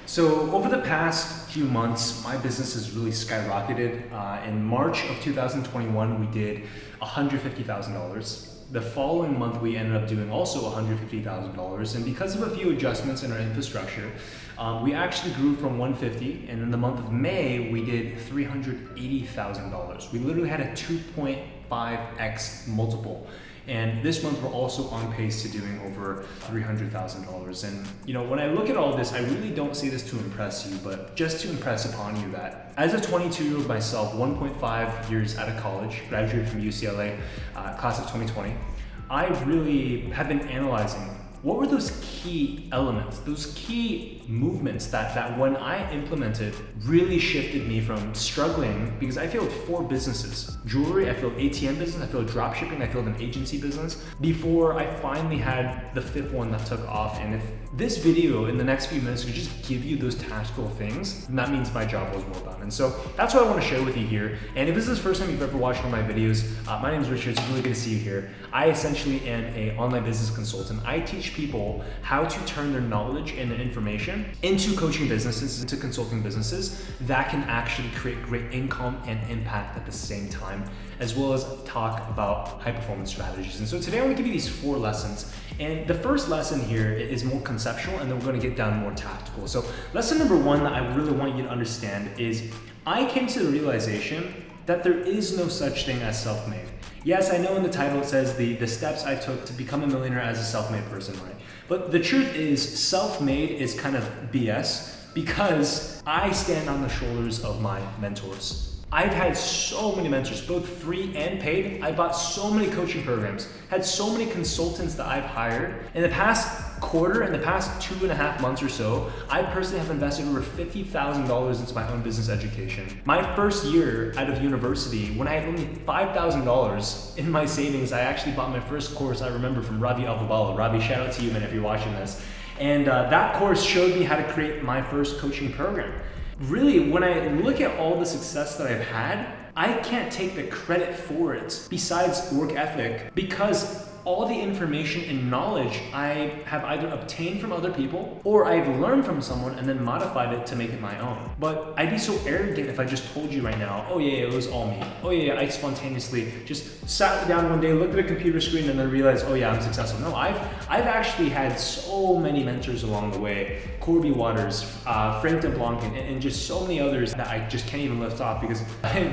So over the past few months, my business has really skyrocketed. In March of 2021, we did $150,000. The following month, we ended up doing also $150,000. And because of a few adjustments in our infrastructure, we actually grew from 150. And in the month of May, we did $380,000. We literally had a 2.5x multiple. And this month we're also on pace to doing over $300,000. And when I look at all this, I really don't say this to impress you, but just to impress upon you that as a 22-year-old myself, 1.5 years out of college, graduated from UCLA, class of 2020, I really have been analyzing what were those key elements, those key movements that when I implemented really shifted me from struggling, because I failed 4 businesses. Jewelry, I failed ATM business, I failed dropshipping, I failed an agency business, before I finally had the 5th one that took off. And if this video in the next few minutes could just give you those tactical things, then that means my job was well done. And so that's what I want to share with you here. And if this is the first time you've ever watched one of my videos, my name is Richard, it's really good to see you here. I essentially am an online business consultant. I teach people how to turn their knowledge and their information into coaching businesses, into consulting businesses that can actually create great income and impact at the same time, as well as talk about high performance strategies. And so today I want to give you these 4 lessons. And the first lesson here is more conceptual, and then we're going to get down more tactical. So lesson number 1 that I really want you to understand is I came to the realization that there is no such thing as self-made. Yes, I know in the title it says the steps I took to become a millionaire as a self-made person, right? But the truth is, self-made is kind of BS because I stand on the shoulders of my mentors. I've had so many mentors, both free and paid. I bought so many coaching programs, had so many consultants that I've hired. In the past quarter, in the past 2.5 months or so, I personally have invested over $50,000 into my own business education. My first year out of university, when I had only $5,000 in my savings, I actually bought my first course, I remember, from Ravi Alvabala. Ravi, shout out to you, man, if you're watching this. And that course showed me how to create my first coaching program. Really, when I look at all the success that I've had, I can't take the credit for it besides work ethic, because all the information and knowledge I have either obtained from other people or I've learned from someone and then modified it to make it my own. But I'd be so arrogant if I just told you right now, oh yeah, it was all me. Oh yeah, I spontaneously just sat down one day, looked at a computer screen, and then realized, oh yeah, I'm successful. No, I've actually had so many mentors along the way. Corby Waters, Frank DeBlanc, and just so many others that I just can't even lift off because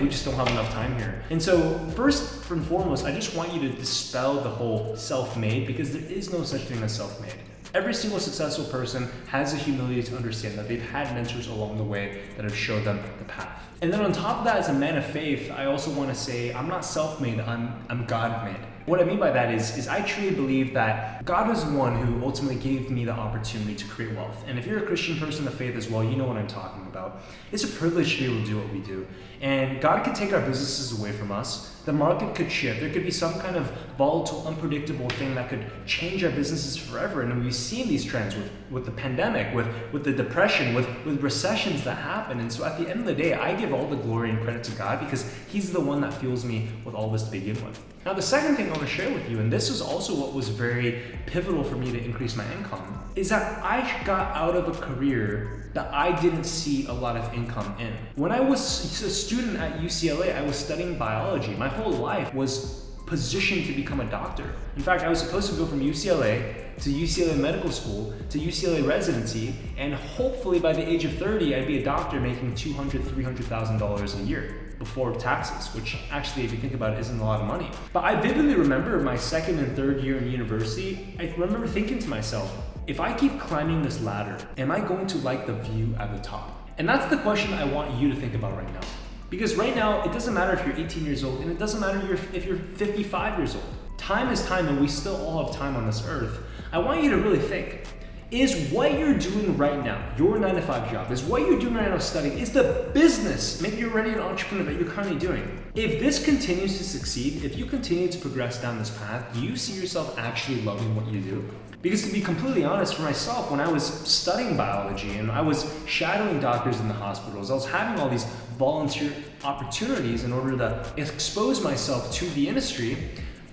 we just don't have enough time here. And so first and foremost, I just want you to dispel the whole self-made, because there is no such thing as self-made. Every single successful person has the humility to understand that they've had mentors along the way that have showed them the path. And then on top of that, as a man of faith, I also want to say I'm not self-made, I'm God-made. What I mean by that is I truly believe that God was the one who ultimately gave me the opportunity to create wealth. And if you're a Christian person of faith as well, you know what I'm talking about. It's a privilege to be able to do what we do. And God could take our businesses away from us. The market could shift. There could be some kind of volatile, unpredictable thing that could change our businesses forever. And we've seen these trends with the pandemic, with the depression, with recessions that happen. And so at the end of the day, I give all the glory and credit to God because He's the one that fuels me with all this to begin with. Now, the second thing I want to share with you, and this is also what was very pivotal for me to increase my income, is that I got out of a career that I didn't see a lot of income in. When I was a student at UCLA, I was studying biology. My whole life was positioned to become a doctor. In fact, I was supposed to go from UCLA to UCLA Medical School to UCLA residency, and hopefully by the age of 30, I'd be a doctor making $200,000, $300,000 a year before taxes, which actually, if you think about it, isn't a lot of money. But I vividly remember my 2nd and 3rd year in university, I remember thinking to myself, if I keep climbing this ladder, am I going to like the view at the top? And that's the question I want you to think about right now. Because right now, it doesn't matter if you're 18 years old, and it doesn't matter if you're 55 years old. Time is time, and we still all have time on this earth. I want you to really think, is what you're doing right now, your 9-to-5 job, is what you're doing right now studying, is the business, maybe you're already an entrepreneur that you're currently doing. If this continues to succeed, if you continue to progress down this path, do you see yourself actually loving what you do? Because to be completely honest, for myself, when I was studying biology and I was shadowing doctors in the hospitals, I was having all these volunteer opportunities in order to expose myself to the industry,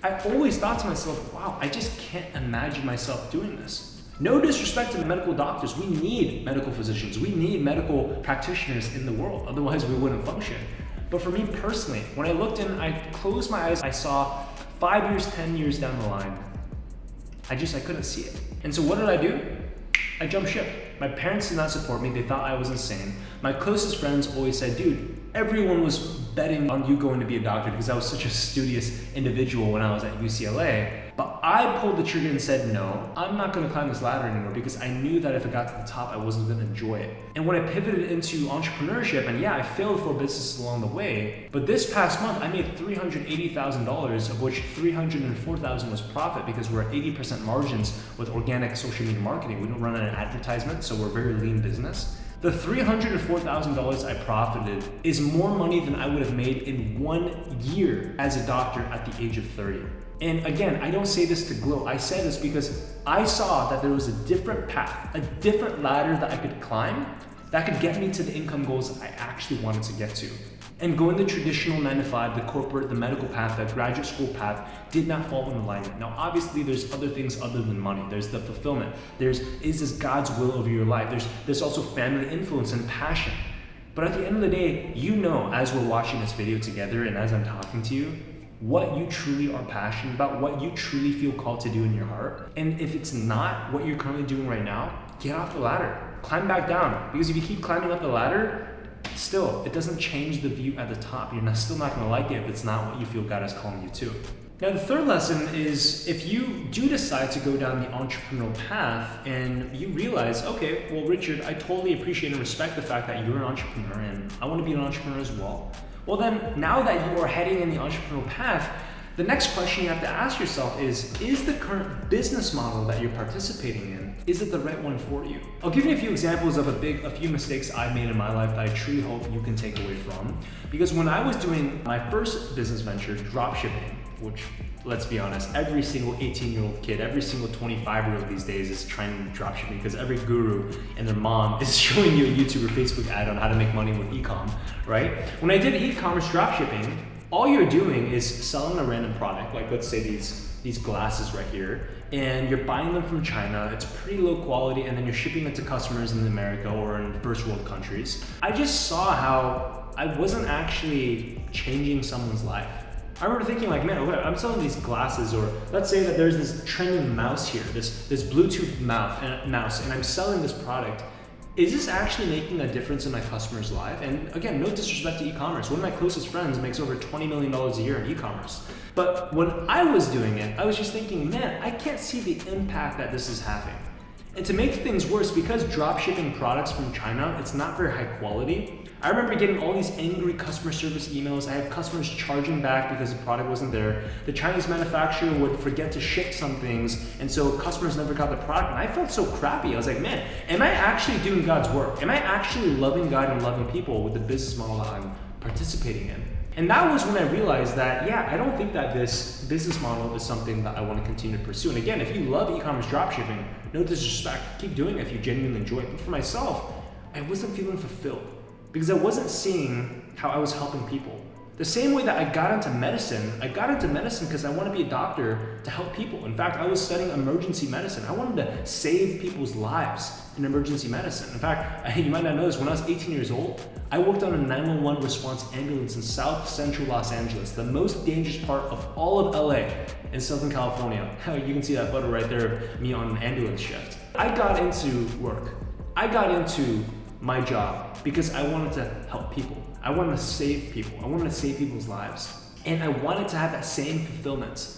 I always thought to myself, wow, I just can't imagine myself doing this. No disrespect to medical doctors. We need medical physicians. We need medical practitioners in the world. Otherwise, we wouldn't function. But for me personally, when I looked in, I closed my eyes, I saw 5 years, 10 years down the line. I couldn't see it. And so what did I do? I jumped ship. My parents did not support me. They thought I was insane. My closest friends always said, dude, everyone was betting on you going to be a doctor because I was such a studious individual when I was at UCLA. But I pulled the trigger and said, no, I'm not gonna climb this ladder anymore because I knew that if it got to the top, I wasn't gonna enjoy it. And when I pivoted into entrepreneurship, and yeah, I failed 4 businesses along the way, but this past month, I made $380,000, of which $304,000 was profit because we're at 80% margins with organic social media marketing. We don't run an advertisement, so we're a very lean business. The $304,000 I profited is more money than I would have made in 1 year as a doctor at the age of 30. And again, I don't say this to gloat. I say this because I saw that there was a different path, a different ladder that I could climb that could get me to the income goals I actually wanted to get to. And going the traditional 9 to 5, the corporate, the medical path, the graduate school path did not fall in alignment. Now, obviously there's other things other than money. There's the fulfillment. Is this God's will over your life? There's also family influence and passion. But at the end of the day, you know, as we're watching this video together and as I'm talking to you, what you truly are passionate about, what you truly feel called to do in your heart. And if it's not what you're currently doing right now, get off the ladder, climb back down. Because if you keep climbing up the ladder, still, it doesn't change the view at the top. You're still not gonna like it if it's not what you feel God is calling you to. Now, the third lesson is if you do decide to go down the entrepreneurial path and you realize, okay, well, Richard, I totally appreciate and respect the fact that you're an entrepreneur and I wanna be an entrepreneur as well. Well then, now that you are heading in the entrepreneurial path, the next question you have to ask yourself is the current business model that you're participating in, is it the right one for you? I'll give you a few examples of a few mistakes I've made in my life that I truly hope you can take away from. Because when I was doing my first business venture, dropshipping, which, let's be honest, every single 18-year-old kid, every single 25-year-old these days is trying to dropshipping because every guru and their mom is showing you a YouTube or Facebook ad on how to make money with e-com, right? When I did e-commerce dropshipping, all you're doing is selling a random product, like let's say these glasses right here, and you're buying them from China, it's pretty low quality, and then you're shipping it to customers in America or in first world countries. I just saw how I wasn't actually changing someone's life. I remember thinking like, man, I'm selling these glasses, or let's say that there's this trending mouse here, this Bluetooth mouse, and I'm selling this product. Is this actually making a difference in my customer's life? And again, no disrespect to e-commerce. One of my closest friends makes over $20 million a year in e-commerce. But when I was doing it, I was just thinking, man, I can't see the impact that this is having. And to make things worse, because drop shipping products from China, it's not very high quality. I remember getting all these angry customer service emails. I have customers charging back because the product wasn't there. The Chinese manufacturer would forget to ship some things, and so customers never got the product. And I felt so crappy. I was like, man, am I actually doing God's work? Am I actually loving God and loving people with the business model that I'm participating in? And that was when I realized that, yeah, I don't think that this business model is something that I want to continue to pursue. And again, if you love e-commerce dropshipping, no disrespect, keep doing it if you genuinely enjoy it. But for myself, I wasn't feeling fulfilled because I wasn't seeing how I was helping people. The same way that I got into medicine because I want to be a doctor to help people. In fact, I was studying emergency medicine. I wanted to save people's lives in emergency medicine. In fact, you might not know this, when I was 18 years old, I worked on a 911 response ambulance in South Central Los Angeles, the most dangerous part of all of LA in Southern California. You can see that photo right there of me on an ambulance shift. I got into work. I got into my job because I wanted to help people. I wanted to save people. I wanted to save people's lives. And I wanted to have that same fulfillment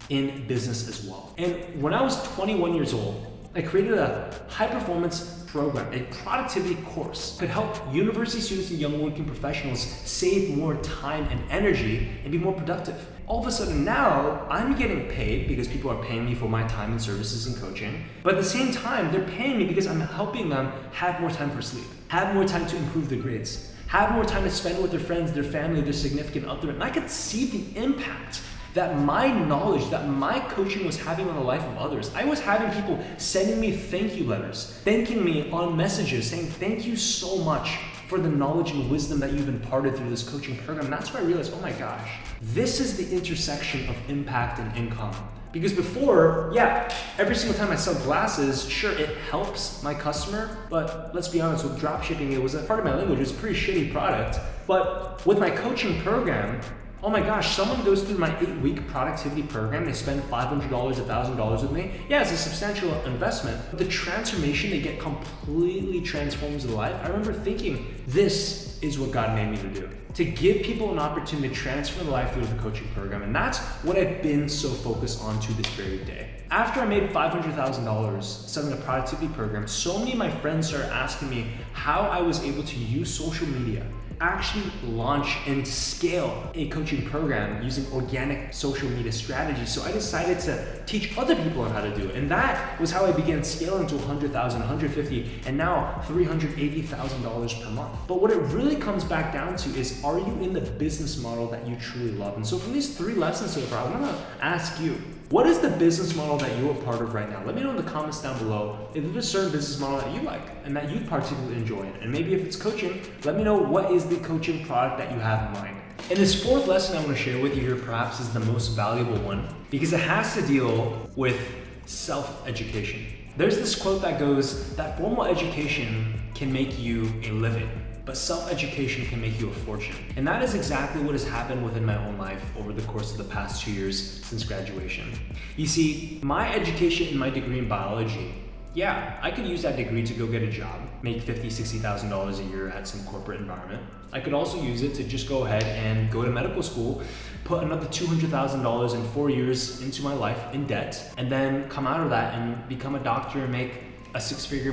in business as well. And when I was 21 years old, I created a high performance program, a productivity course that could help university students and young working professionals save more time and energy and be more productive. All of a sudden now, I'm getting paid because people are paying me for my time and services and coaching. But at the same time, they're paying me because I'm helping them have more time for sleep, have more time to improve their grades, have more time to spend with their friends, their family, their significant other. And I could see the impact that my knowledge, that my coaching was having on the life of others. I was having people sending me thank you letters, thanking me on messages, saying thank you so much for the knowledge and wisdom that you've imparted through this coaching program. And that's where I realized, oh my gosh, this is the intersection of impact and income. Because before, yeah, every single time I sell glasses, sure, it helps my customer, but let's be honest, with dropshipping, it was a part of my language, it was a pretty shitty product. But with my coaching program, oh my gosh, someone goes through my 8-week productivity program, they spend $500, $1,000 with me. Yeah, it's a substantial investment, but the transformation they get completely transforms their life. I remember thinking, this is what God made me to do. To give people an opportunity to transform their life through the coaching program. And that's what I've been so focused on to this very day. After I made $500,000 selling a productivity program, so many of my friends started asking me how I was able to use social media, actually launch and scale a coaching program using organic social media strategies. So I decided to teach other people on how to do it. And that was how I began scaling to $100,000, $150,000, and now $380,000 per month. But what it really comes back down to is, are you in the business model that you truly love? And so from these 3 lessons so far, I wanna ask you, what is the business model that you're a part of right now? Let me know in the comments down below if there's a certain business model that you like and that you particularly enjoy. And maybe if it's coaching, let me know what is the coaching product that you have in mind. And this 4th lesson I want to share with you here perhaps is the most valuable one because it has to deal with self-education. There's this quote that goes that formal education can make you a living, but self-education can make you a fortune. And that is exactly what has happened within my own life over the course of the past 2 years since graduation. You see, my education and my degree in biology, yeah, I could use that degree to go get a job, make $50,000, $60,000 a year at some corporate environment. I could also use it to just go ahead and go to medical school, put another $200,000 in 4 years into my life in debt, and then come out of that and become a doctor and make a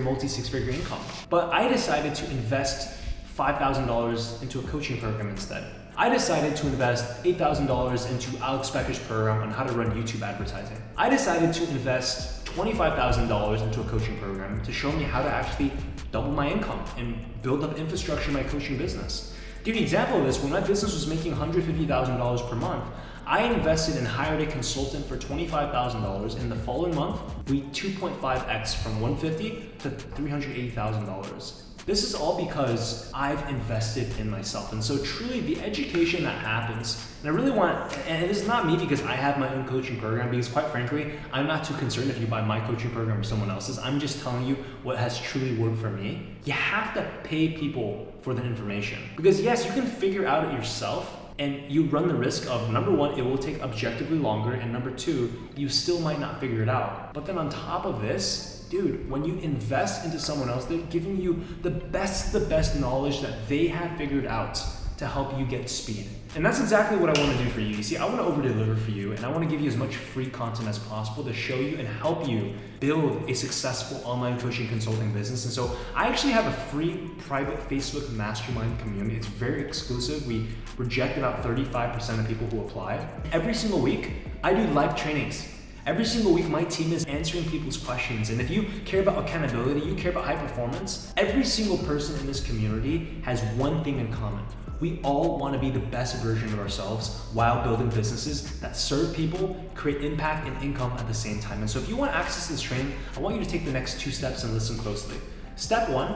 multi-six-figure income. But I decided to invest $5,000 into a coaching program instead. I decided to invest $8,000 into Alex Becker's program on how to run YouTube advertising. I decided to invest $25,000 into a coaching program to show me how to actually double my income and build up infrastructure in my coaching business. To give you an example of this, when my business was making $150,000 per month, I invested and hired a consultant for $25,000. In the following month, we 2.5x from $150,000 to $380,000. This is all because I've invested in myself. And so truly the education that happens, and I really want, and it's not me because I have my own coaching program, because quite frankly, I'm not too concerned if you buy my coaching program or someone else's. I'm just telling you what has truly worked for me. You have to pay people for the information. Because yes, you can figure out it yourself, and you run the risk of, number 1, it will take objectively longer, and number 2, you still might not figure it out. But then on top of this, dude, when you invest into someone else, they're giving you the best knowledge that they have figured out to help you get speed. And that's exactly what I want to do for you. You see, I want to over-deliver for you, and I want to give you as much free content as possible to show you and help you build a successful online coaching consulting business. And so I actually have a free private Facebook mastermind community. It's very exclusive. We reject about 35% of people who apply. Every single week, I do live trainings. Every single week, my team is answering people's questions. And if you care about accountability, you care about high performance, every single person in this community has one thing in common. We all want to be the best version of ourselves while building businesses that serve people, create impact and income at the same time. And so if you want access to this training, I want you to take the next 2 steps and listen closely. Step 1,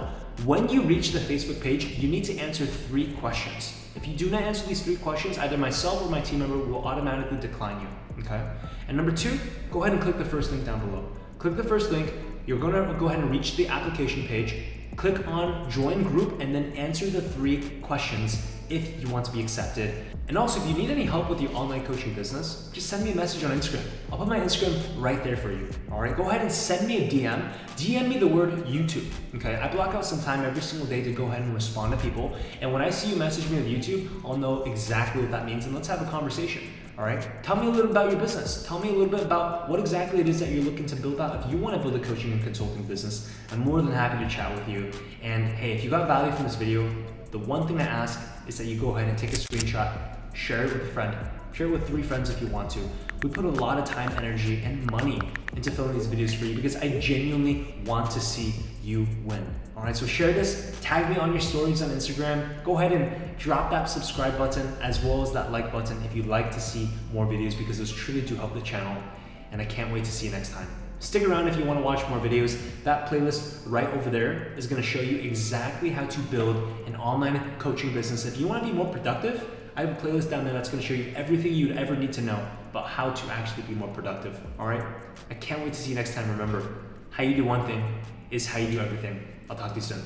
when you reach the Facebook page, you need to answer 3 questions. If you do not answer these 3 questions, either myself or my team member will automatically decline you, okay? And number 2, go ahead and click the first link down below. Click the first link, you're gonna go ahead and reach the application page, click on join group, and then answer the 3 questions if you want to be accepted. And also, if you need any help with your online coaching business, just send me a message on Instagram. I'll put my Instagram right there for you. All right, go ahead and send me a DM. DM me the word YouTube, okay? I block out some time every single day to go ahead and respond to people. And when I see you message me on YouTube, I'll know exactly what that means, and let's have a conversation. All right, tell me a little about your business. Tell me a little bit about what exactly it is that you're looking to build out. If you want to build a coaching and consulting business, I'm more than happy to chat with you. And hey, if you got value from this video, the one thing I ask is that you go ahead and take a screenshot, share it with a friend, share it with 3 friends if you want to. We put a lot of time, energy, and money into filming these videos for you because I genuinely want to see you win. All right, so share this, tag me on your stories on Instagram. Go ahead and drop that subscribe button as well as that like button if you'd like to see more videos, because those truly do help the channel, and I can't wait to see you next time. Stick around if you want to watch more videos. That playlist right over there is going to show you exactly how to build an online coaching business. If you want to be more productive, I have a playlist down there that's going to show you everything you'd ever need to know but how to actually be more productive. All right? I can't wait to see you next time. Remember, how you do one thing is how you do everything. I'll talk to you soon.